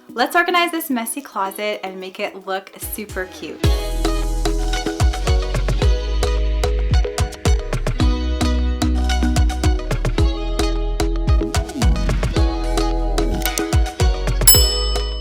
Let's organize this messy closet and make it look super cute.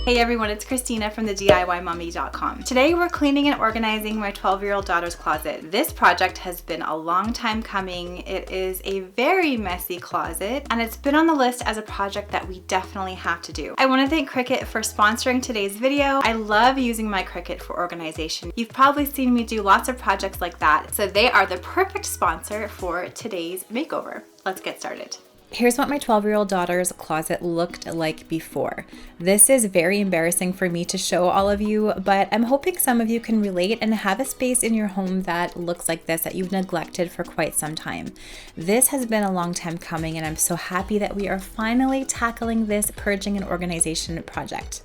Hey everyone, it's Christina from the DIYmommy.com. Today we're cleaning and organizing my 12-year-old daughter's closet. This project has been a long time coming. It is a very messy closet and it's been on the list as a project that we definitely have to do. I want to thank Cricut for sponsoring today's video. I love using my Cricut for organization. You've probably seen me do lots of projects like that, so they are the perfect sponsor for today's makeover. Let's get started. Here's what my 12-year-old daughter's closet looked like before. This is very embarrassing for me to show all of you, but I'm hoping some of you can relate and have a space in your home that looks like this that you've neglected for quite some time. This has been a long time coming and I'm so happy that we are finally tackling this purging and organization project.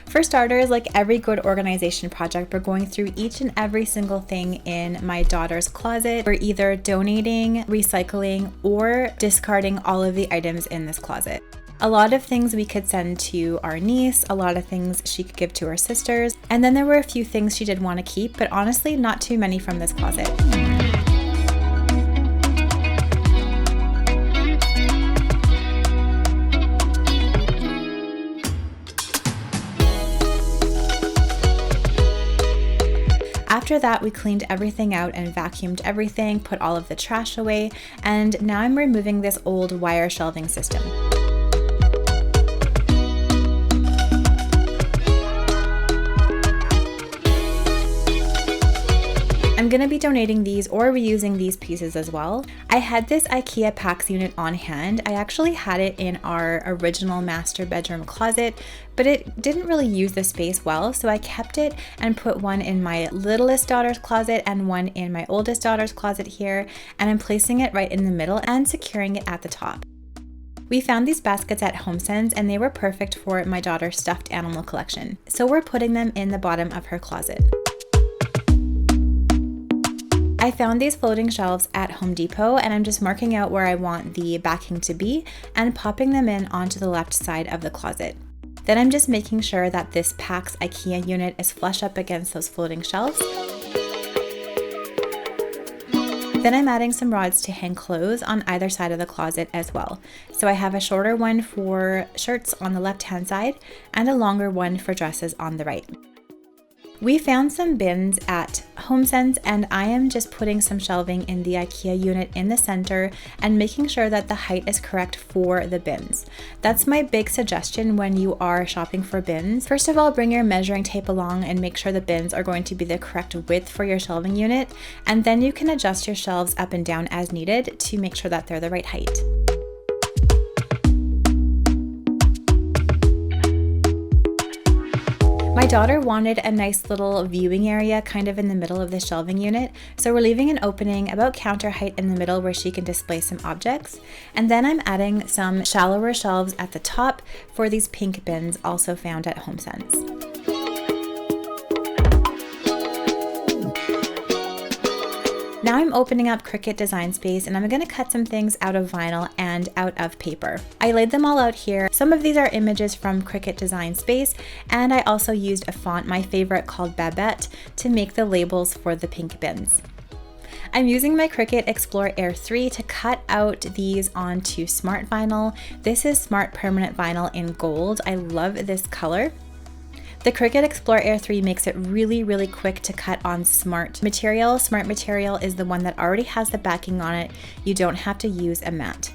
For starters, like every good organization project, we're going through each and every single thing in my daughter's closet. We're either donating, recycling, or discarding all of the items in this closet. A lot of things we could send to our niece, a lot of things she could give to her sisters, and then there were a few things she did want to keep, but honestly, not too many from this closet. After that, we cleaned everything out and vacuumed everything, put all of the trash away, and now I'm removing this old wire shelving system. I'm going to be donating these or reusing these pieces as well. I had this IKEA PAX unit on hand. I actually had it in our original master bedroom closet, but it didn't really use the space well, so I kept it and put one in my littlest daughter's closet and one in my oldest daughter's closet here, and I'm placing it right in the middle and securing it at the top. We found these baskets at Homesense and they were perfect for my daughter's stuffed animal collection, so we're putting them in the bottom of her closet. I found these floating shelves at Home Depot and I'm just marking out where I want the backing to be and popping them in onto the left side of the closet. Then I'm just making sure that this PAX IKEA unit is flush up against those floating shelves. Then I'm adding some rods to hang clothes on either side of the closet as well. So I have a shorter one for shirts on the left-hand side and a longer one for dresses on the right. We found some bins at Homesense and I am just putting some shelving in the IKEA unit in the center and making sure that the height is correct for the bins. That's my big suggestion when you are shopping for bins. First of all, bring your measuring tape along and make sure the bins are going to be the correct width for your shelving unit, and then you can adjust your shelves up and down as needed to make sure that they're the right height. My daughter wanted a nice little viewing area kind of in the middle of the shelving unit, so we're leaving an opening about counter height in the middle where she can display some objects. And then I'm adding some shallower shelves at the top for these pink bins also found at Homesense. Now I'm opening up Cricut Design Space and I'm going to cut some things out of vinyl and out of paper. I laid them all out here. Some of these are images from Cricut Design Space, and I also used a font, my favorite, called Babette, to make the labels for the pink bins. I'm using my Cricut Explore Air 3 to cut out these onto smart vinyl. This is smart permanent vinyl in gold. I love this color. The Cricut Explore Air 3 makes it really quick to cut on smart material. Smart material is the one that already has the backing on it. You don't have to use a mat.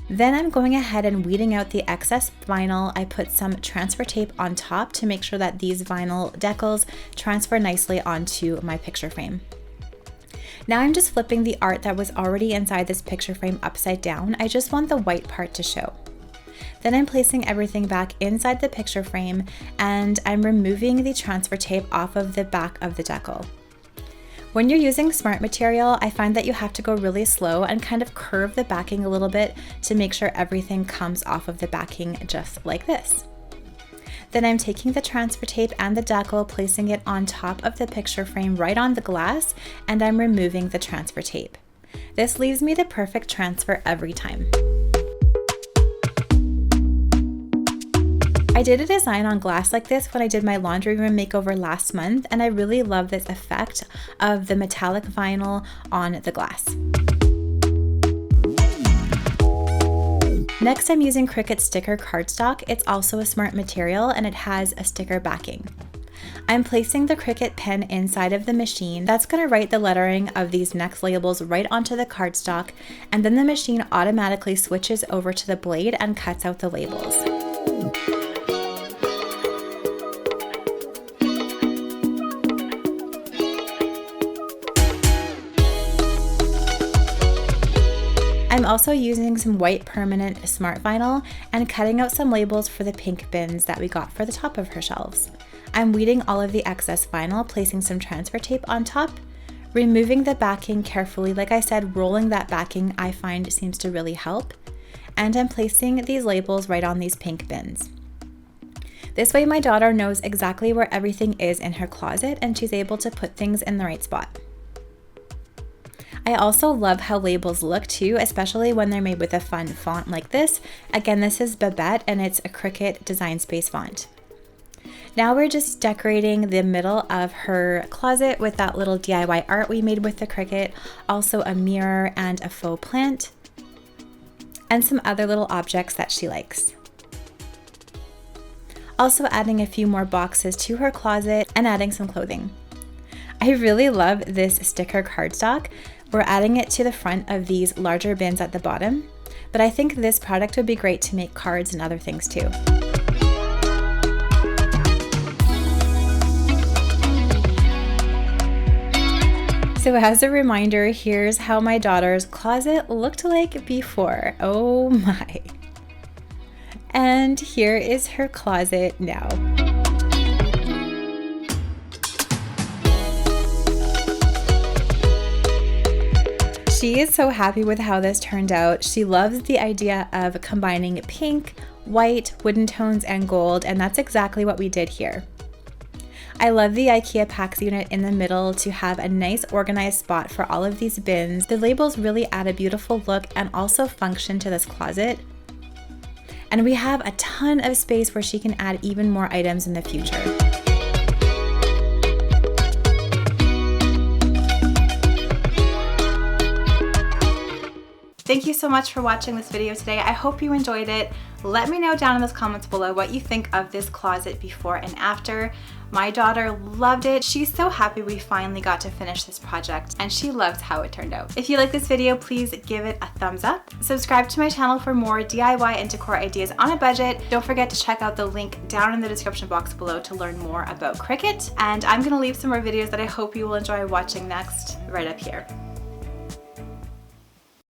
Then I'm going ahead and weeding out the excess vinyl. I put some transfer tape on top to make sure that these vinyl decals transfer nicely onto my picture frame. Now I'm just flipping the art that was already inside this picture frame upside down. I just want the white part to show. Then I'm placing everything back inside the picture frame and I'm removing the transfer tape off of the back of the decal. When you're using smart material, I find that you have to go really slow and kind of curve the backing a little bit to make sure everything comes off of the backing just like this. Then I'm taking the transfer tape and the decal, placing it on top of the picture frame right on the glass, and I'm removing the transfer tape. This leaves me the perfect transfer every time. I did a design on glass like this when I did my laundry room makeover last month, and I really love this effect of the metallic vinyl on the glass. Next, I'm using Cricut sticker cardstock. It's also a smart material and it has a sticker backing. I'm placing the Cricut pen inside of the machine. That's going to write the lettering of these next labels right onto the cardstock, and then the machine automatically switches over to the blade and cuts out the labels. I'm also using some white permanent smart vinyl and cutting out some labels for the pink bins that we got for the top of her shelves. I'm weeding all of the excess vinyl, placing some transfer tape on top, removing the backing carefully. Like I said, rolling that backing I find seems to really help. And I'm placing these labels right on these pink bins. This way my daughter knows exactly where everything is in her closet and she's able to put things in the right spot. I also love how labels look too, especially when they're made with a fun font like this. Again, this is Babette and it's a Cricut Design Space font. Now we're just decorating the middle of her closet with that little DIY art we made with the Cricut, also a mirror and a faux plant, and some other little objects that she likes. Also adding a few more boxes to her closet and adding some clothing. I really love this sticker cardstock. We're adding it to the front of these larger bins at the bottom, but I think this product would be great to make cards and other things too. So as a reminder, here's how my daughter's closet looked like before. Oh my. And here is her closet now. She is so happy with how this turned out. She loves the idea of combining pink, white, wooden tones, and gold, and that's exactly what we did here. I love the IKEA PAX unit in the middle to have a nice organized spot for all of these bins. The labels really add a beautiful look and also function to this closet. And we have a ton of space where she can add even more items in the future. Thank you so much for watching this video today. I hope you enjoyed it. Let me know down in the comments below what you think of this closet before and after. My daughter loved it. She's so happy we finally got to finish this project, and she loves how it turned out. If you like this video, please give it a thumbs up. Subscribe to my channel for more DIY and decor ideas on a budget. Don't forget to check out the link down in the description box below to learn more about Cricut. And I'm gonna leave some more videos that I hope you will enjoy watching next right up here.